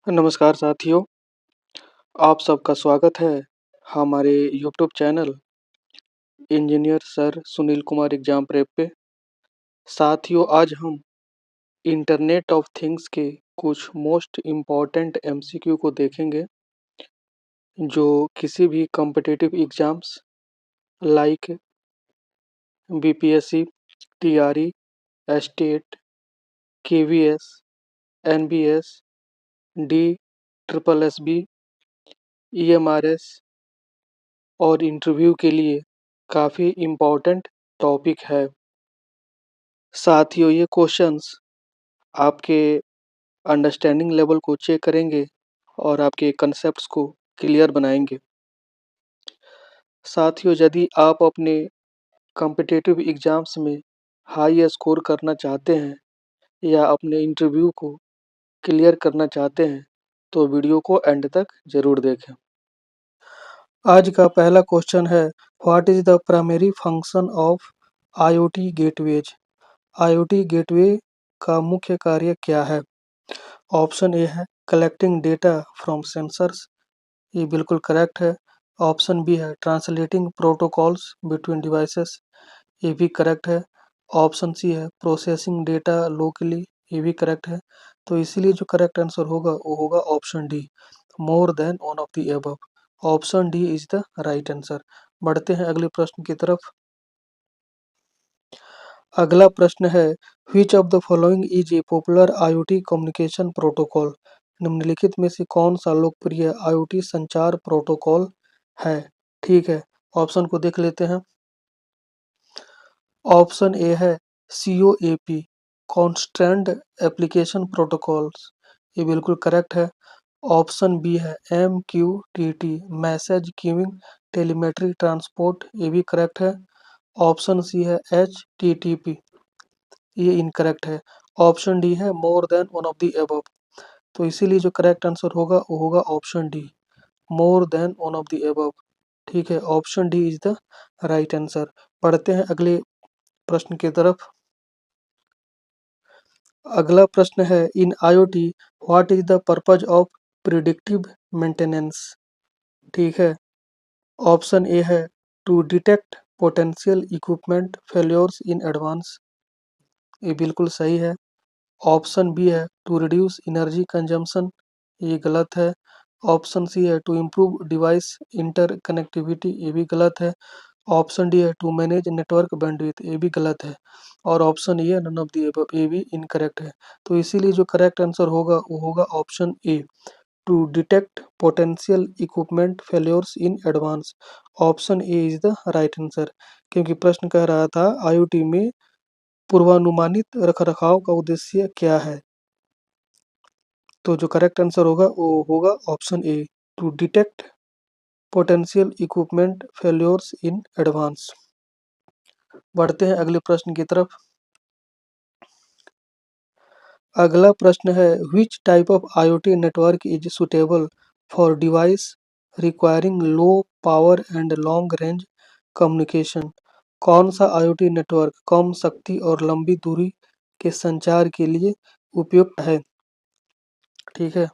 नमस्कार साथियों, आप सबका स्वागत है हमारे YouTube channel engineer sir Sunil Kumar exam prep पे। साथियों, आज हम इंटरनेट ऑफ थिंग्स के कुछ मोस्ट इम्पॉर्टेंट एमसीक्यू को देखेंगे जो किसी भी competitive exams like BPSC, TRE, estate, KVS, NBS, D triple SB, EMRS और इंटरव्यू के लिए काफ़ी इम्पोर्टेंट टॉपिक है। साथियों, ये क्वेश्चंस आपके अंडरस्टैंडिंग लेवल को चेक करेंगे और आपके कंसेप्ट्स को क्लियर बनाएंगे। साथियों, यदि आप अपने कॉम्पिटिटिव एग्जाम्स में हाई स्कोर करना चाहते हैं या अपने इंटरव्यू को क्लियर करना चाहते हैं तो वीडियो को एंड तक ज़रूर देखें। आज का पहला क्वेश्चन है, what is the primary function of IoT gateways. IoT gateway का मुख्य कार्य क्या है? ऑप्शन ए है कलेक्टिंग डेटा फ्रॉम सेंसर्स, ये बिल्कुल करेक्ट है। ऑप्शन बी है ट्रांसलेटिंग प्रोटोकॉल्स बिटवीन डिवाइसेस, ये भी करेक्ट है। ऑप्शन सी है प्रोसेसिंग डेटा लोकली, ये भी करेक्ट है। तो इसीलिए जो करेक्ट आंसर होगा वो होगा option D, more than one of the above. Option D is the right answer. बढ़ते हैं अगले प्रश्न की तरफ। अगला प्रश्न है, which of the following is a popular IoT communication protocol. निम्नलिखित में से कौन सा लोकप्रिय आईओटी संचार प्रोटोकॉल है? ठीक है, ऑप्शन को देख लेते हैं। ऑप्शन ए है COAP, कॉन्स्ट्रेंट एप्लीकेशन प्रोटोकॉल्स, ये बिल्कुल करेक्ट है। ऑप्शन बी है MQTT, message queuing telemetry transport, ये भी करेक्ट है। ऑप्शन सी है HTTP, ये इनकरेक्ट है। ऑप्शन डी है more than one of the above. तो इसीलिए जो करेक्ट आंसर होगा वो होगा option D, more than one of the above. ठीक है, option D is the right answer. पढ़ते हैं अगले प्रश्न की तरफ। अगला प्रश्न है, in IoT what is the purpose of predictive maintenance. ठीक है, ऑप्शन ए है to detect potential equipment failures in advance, ये बिल्कुल सही है। ऑप्शन बी है टू रिड्यूस एनर्जी कंजम्पशन, ये गलत है। ऑप्शन सी है टू इम्प्रूव डिवाइस इंटरकनेक्टिविटी, ये भी गलत है। ऑप्शन डी है टू मैनेज नेटवर्क बैंडविड्थ, ये भी गलत है। और option A none of the above, ये भी इनकरेक्ट है। तो इसीलिए जो करेक्ट आंसर होगा वो होगा option A, to detect potential equipment failures in advance. Option A is the right answer, क्योंकि प्रश्न कह रहा था आईओटी में पूर्वानुमानित रखरखाव का उद्देश्य क्या है। तो जो करेक्ट आंसर होगा वो होगा option A, to detect potential equipment failures in advance. बढ़ते हैं अगले प्रश्न की तरफ। अगला प्रश्न है, which type of IoT network is suitable for device requiring low power and long range communication. कौन सा आईओटी नेटवर्क कम शक्ति और लंबी दूरी के संचार के लिए उपयुक्त है? ठीक है,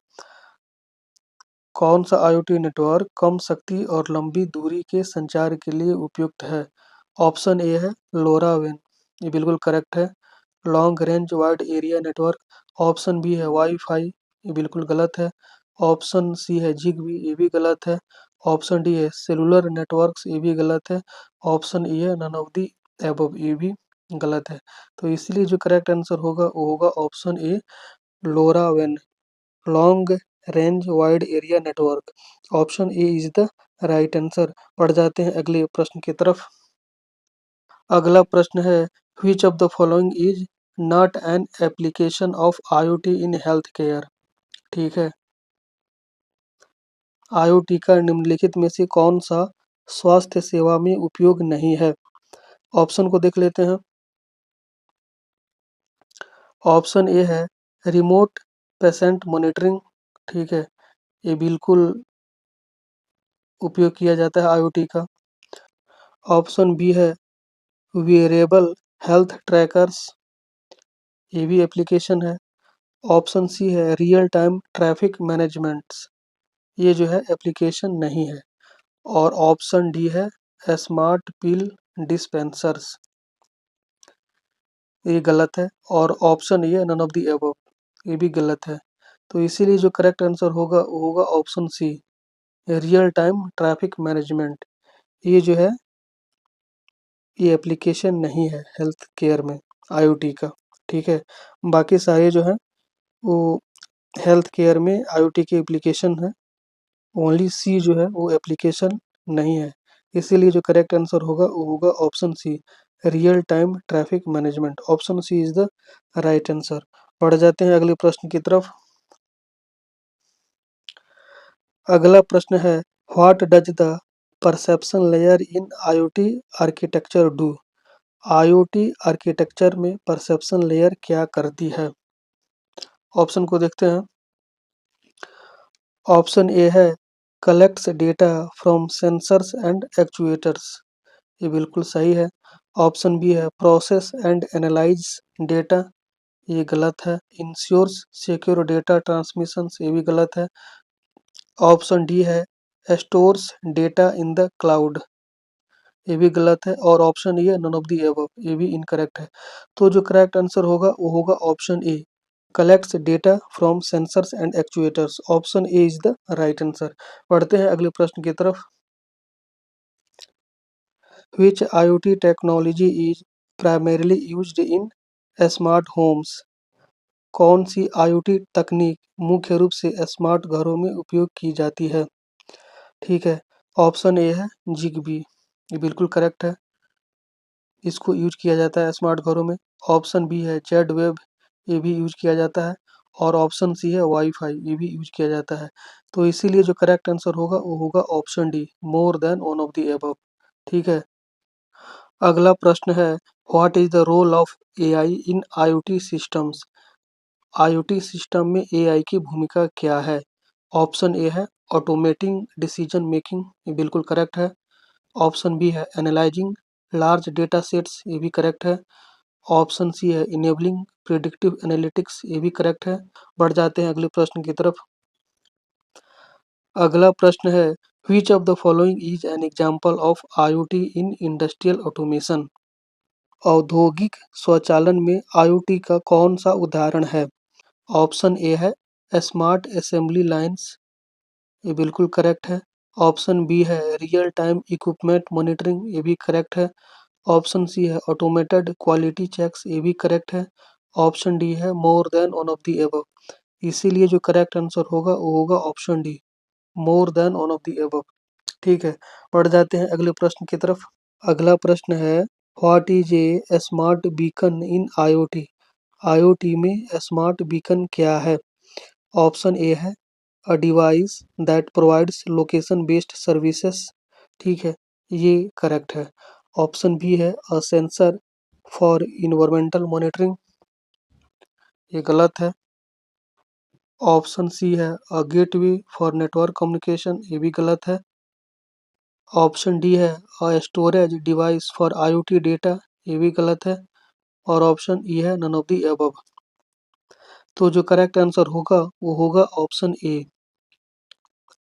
कौन सा आईओटी नेटवर्क कम शक्ति और लंबी दूरी के संचार के लिए उपयुक्त है? ऑप्शन ए है लोरावेन, ये बिल्कुल करेक्ट है। Long range wide area network. Option B है वाईफाई, ये बिल्कुल गलत है। ऑप्शन सी है जिगबी, ये भी गलत है। ऑप्शन डी है सेलुलर नेटवर्क्स, ये भी गलत है। ऑप्शन ई है नन ऑफ दी एबव, ये भी गलत है। तो इसलिए जो करेक्ट आंसर होगा वो होगा option A, LoRaWAN, long range wide area network. Option A is the right answer. बढ़ जाते हैं अगले प्रश्न की तरफ। अगला प्रश्न है, which of the following is not an application of IoT in health care. ठीक है, आईओटी का निम्नलिखित में से कौन सा स्वास्थ्य सेवा में उपयोग नहीं है? ऑप्शन को देख लेते हैं। ऑप्शन ए है रिमोट पेशेंट मॉनिटरिंग, ठीक है, ये बिल्कुल उपयोग किया जाता है आईओटी का। ऑप्शन बी है वेरिएबल हेल्थ ट्रैकर्स, ये भी एप्लीकेशन है। ऑप्शन सी है रियल टाइम ट्रैफिक मैनेजमेंट्स, ये जो है एप्लीकेशन नहीं है। और ऑप्शन डी है स्मार्ट पिल डिस्पेंसर्स, ये गलत है। और option A none of the above, ये भी गलत है। तो इसीलिए जो करेक्ट आंसर होगा वो होगा option C, real time traffic management. ये जो है ये एप्लीकेशन नहीं है हेल्थ केयर में आईओटी का। ठीक है, बाकी सारे जो है वो हेल्थ केयर में आईओटी की एप्लीकेशन है, ओनली सी जो है वो एप्लीकेशन नहीं है। इसीलिए जो करेक्ट आंसर होगा वो होगा option C, real time traffic management. Option C is the right answer. बढ़ जाते हैं अगले प्रश्न की तरफ। अगला प्रश्न है what does the perception layer in IoT architecture do. IoT architecture में परसेप्शन लेयर क्या करती है? ऑप्शन को देखते हैं। ऑप्शन ए है collects data from sensors and actuators, ये बिल्कुल सही है। ऑप्शन बी है प्रोसेस एंड एनालाइज डेटा, ये गलत है। इंश्योर्स सिक्योर डेटा ट्रांसमिशन, ये भी गलत है। ऑप्शन डी है stores data in the cloud, ये भी गलत है। और option A none of the above, ये भी इनकरेक्ट है। तो जो करेक्ट आंसर होगा वो होगा option A, collects data from sensors and actuators. Option A is the right answer. बढ़ते हैं अगले प्रश्न की तरफ। Which IoT technology is primarily used in smart homes? कौन सी IoT तकनीक मुख्य रूप से स्मार्ट घरों में उपयोग की जाती है? ठीक है, ऑप्शन ए है जिगबी, ये बिल्कुल करेक्ट है, इसको यूज किया जाता है स्मार्ट घरों में। ऑप्शन बी है जेड वेव, ये भी यूज किया जाता है। और ऑप्शन सी है वाईफाई, ये भी यूज किया जाता है। तो इसीलिए जो करेक्ट आंसर होगा वो होगा option D, more than one of the above. ठीक है, अगला प्रश्न है what is the role of AI in IoT systems. IoT system में एआई की भूमिका क्या है? ऑप्शन ए है ऑटोमेटिंग डिसीजन मेकिंग, ये बिल्कुल करेक्ट है। ऑप्शन बी है एनालाइजिंग लार्ज डेटा सेट्स, ये भी करेक्ट है। ऑप्शन सी है इनेबलिंग प्रिडिक्टिव एनालिटिक्स, ये भी करेक्ट है। बढ़ जाते हैं अगले प्रश्न की तरफ। अगला प्रश्न है which of the following is an example of IoT in industrial automation. औद्योगिक स्वचालन में आईओटी का कौन सा उदाहरण है? ऑप्शन ए है स्मार्ट असेंबली लाइंस, ये बिल्कुल करेक्ट है। ऑप्शन बी है रियल टाइम इक्विपमेंट मॉनिटरिंग, ये भी करेक्ट है। ऑप्शन सी है ऑटोमेटेड क्वालिटी चेक्स, ये भी करेक्ट है। ऑप्शन डी है more than one of the above. इसीलिए जो करेक्ट आंसर होगा वो होगा option D, more than one of the above. ठीक है, बढ़ जाते हैं अगले प्रश्न की तरफ। अगला प्रश्न है what is a smart beacon in IoT. IoT में स्मार्ट बीकन क्या है? ऑप्शन ए है a device that provides location based services, ठीक है, ये करेक्ट है। ऑप्शन बी है अ सेंसर फॉर इन्वायरमेंटल मॉनिटरिंग, ये गलत है। ऑप्शन सी है a gateway for network communication, ये भी गलत है। ऑप्शन डी है a storage device for IoT data, ये भी गलत है। और ऑप्शन ई है नन ऑफ द अबव। तो जो करेक्ट आंसर होगा वो होगा ऑप्शन ए।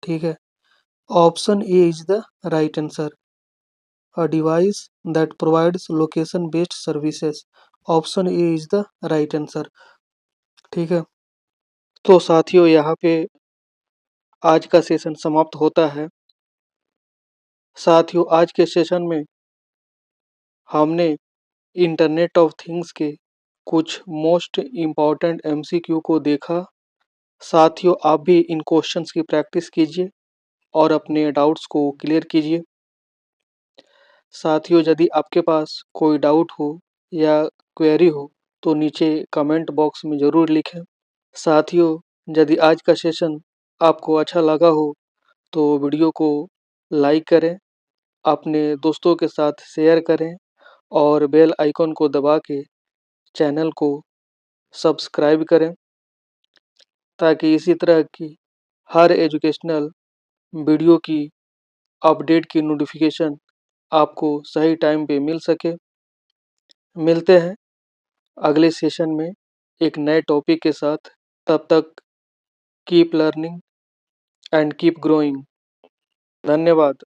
ठीक है, option A is the right answer, a device that provides location based services. Option A is the right answer. ठीक है, तो साथियों यहाँ पे आज का सेशन समाप्त होता है। साथियों आज के सेशन में हमने इंटरनेट ऑफ थिंग्स के कुछ मोस्ट इम्पॉर्टेंट एमसीक्यू को देखा। साथियों आप भी इन क्वेश्चंस की प्रैक्टिस कीजिए और अपने डाउट्स को क्लियर कीजिए। साथियों यदि आपके पास कोई डाउट हो या क्वेरी हो तो नीचे कमेंट बॉक्स में ज़रूर लिखें। साथियों यदि आज का सेशन आपको अच्छा लगा हो तो वीडियो को लाइक करें, अपने दोस्तों के साथ शेयर करें और बेल आइकन को दबा के चैनल को सब्सक्राइब करें ताकि इसी तरह की हर एजुकेशनल वीडियो की अपडेट की नोटिफिकेशन आपको सही टाइम पे मिल सके। मिलते हैं अगले सेशन में एक नए टॉपिक के साथ। तब तक keep learning and keep growing. धन्यवाद।